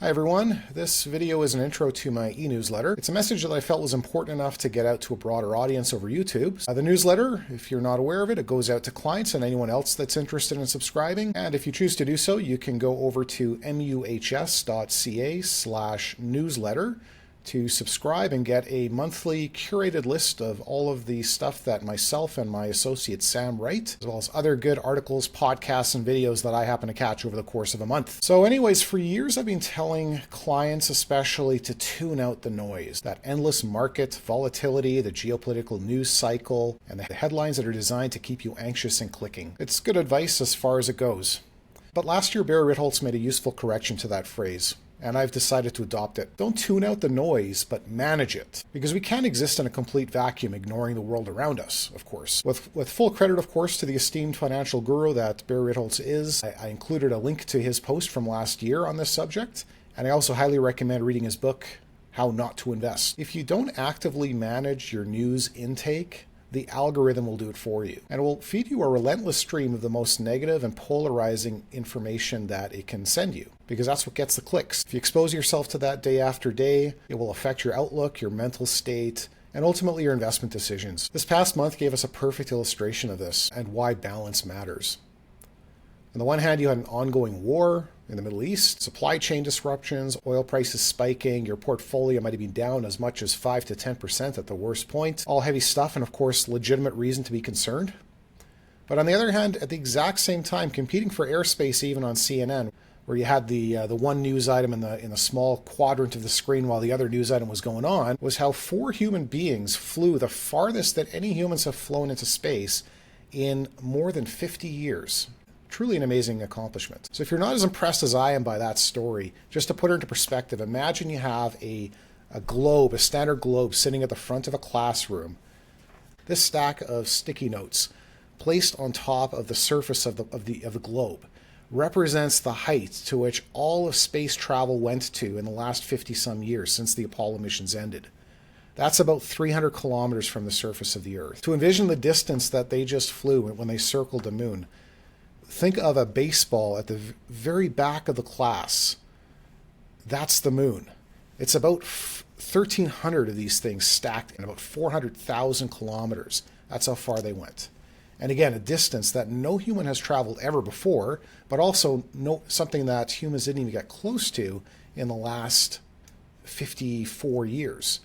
Hi everyone, this video is an intro to my e-newsletter. It's a message that I felt was important enough to get out to a broader audience over YouTube. The newsletter, if you're not aware of it, it goes out to clients and anyone else that's interested in subscribing. And if you choose to do so, you can go over to muhs.ca/newsletter to subscribe and get a monthly curated list of all of the stuff that myself and my associate Sam write, as well as other good articles, podcasts, and videos that I happen to catch over the course of a month. So anyways, for years I've been telling clients especially to tune out the noise, that endless market volatility, the geopolitical news cycle, and the headlines that are designed to keep you anxious and clicking. It's good advice as far as it goes. But last year, Barry Ritholtz made a useful correction to that phrase, and I've decided to adopt it. Don't tune out the noise, but manage it. Because we can't exist in a complete vacuum, ignoring the world around us, of course. With full credit, of course, to the esteemed financial guru that Barry Ritholtz is, I included a link to his post from last year on this subject, and I also highly recommend reading his book, How Not to Invest. If you don't actively manage your news intake, the algorithm will do it for you, and it will feed you a relentless stream of the most negative and polarizing information that it can send you, because that's what gets the clicks. If you expose yourself to that day after day, it will affect your outlook, your mental state, and ultimately your investment decisions. This past month gave us a perfect illustration of this and why balance matters. On the one hand, you had an ongoing war in the Middle East, supply chain disruptions, oil prices spiking, your portfolio might have been down as much as 5 to 10% at the worst point. All heavy stuff and, of course, legitimate reason to be concerned. But on the other hand, at the exact same time, competing for airspace even on CNN, where you had the one news item in the small quadrant of the screen while the other news item was going on, was how 4 human beings flew the farthest that any humans have flown into space in more than 50 years. Truly an amazing accomplishment. So if you're not as impressed as I am by that story, just to put it into perspective, imagine you have a globe, a standard globe sitting at the front of a classroom. This stack of sticky notes placed on top of the surface of the globe represents the height to which all of space travel went to in the last 50-some years since the Apollo missions ended. That's about 300 kilometers from the surface of the Earth. To envision the distance that they just flew when they circled the moon, think of a baseball at the very back of the class. That's the moon. It's about 1,300 of these things stacked in about 400,000 kilometers. That's how far they went. And again, a distance that no human has traveled ever before, but also something that humans didn't even get close to in the last 54 years.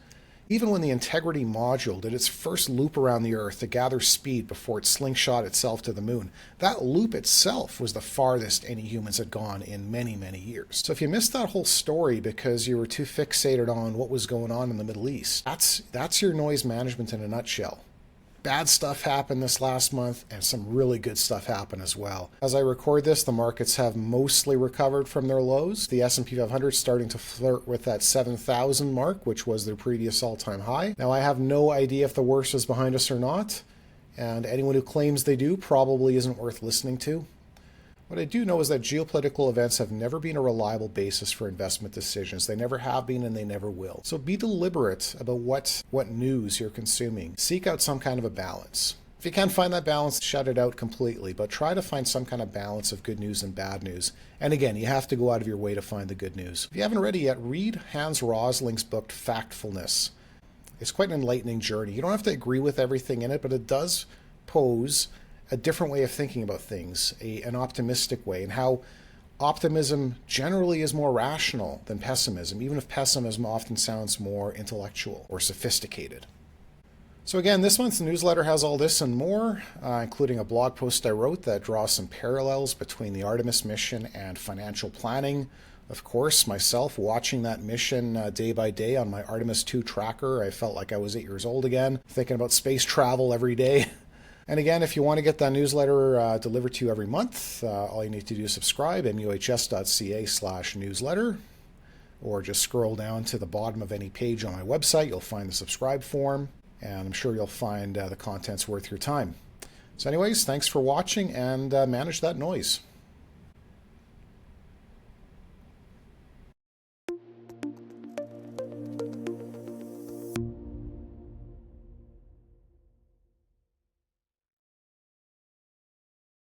Even when the Integrity module did its first loop around the Earth to gather speed before it slingshot itself to the moon, that loop itself was the farthest any humans had gone in many, many years. So if you missed that whole story because you were too fixated on what was going on in the Middle East, that's your noise management in a nutshell. Bad stuff happened this last month, and some really good stuff happened as well. As I record this, the markets have mostly recovered from their lows. The S&P 500 is starting to flirt with that 7,000 mark, which was their previous all-time high. Now, I have no idea if the worst is behind us or not, and anyone who claims they do probably isn't worth listening to. What I do know is that geopolitical events have never been a reliable basis for investment decisions. They never have been, and they never will. So be deliberate about what news you're consuming. Seek out some kind of a balance. If you can't find that balance, shut it out completely, but try to find some kind of balance of good news and bad news. And again, you have to go out of your way to find the good news. If you haven't read it yet, read Hans Rosling's book, Factfulness. It's quite an enlightening journey. You don't have to agree with everything in it, but it does pose a different way of thinking about things, an optimistic way, and how optimism generally is more rational than pessimism, even if pessimism often sounds more intellectual or sophisticated. So again, this month's newsletter has all this and more, including a blog post I wrote that draws some parallels between the Artemis mission and financial planning. Of course, myself watching that mission day by day on my Artemis 2 tracker, I felt like I was 8 years old again, thinking about space travel every day. And again, if you want to get that newsletter delivered to you every month, all you need to do is subscribe, muhs.ca/newsletter, or just scroll down to the bottom of any page on my website. You'll find the subscribe form, and I'm sure you'll find the content's worth your time. So anyways, thanks for watching, and manage that noise.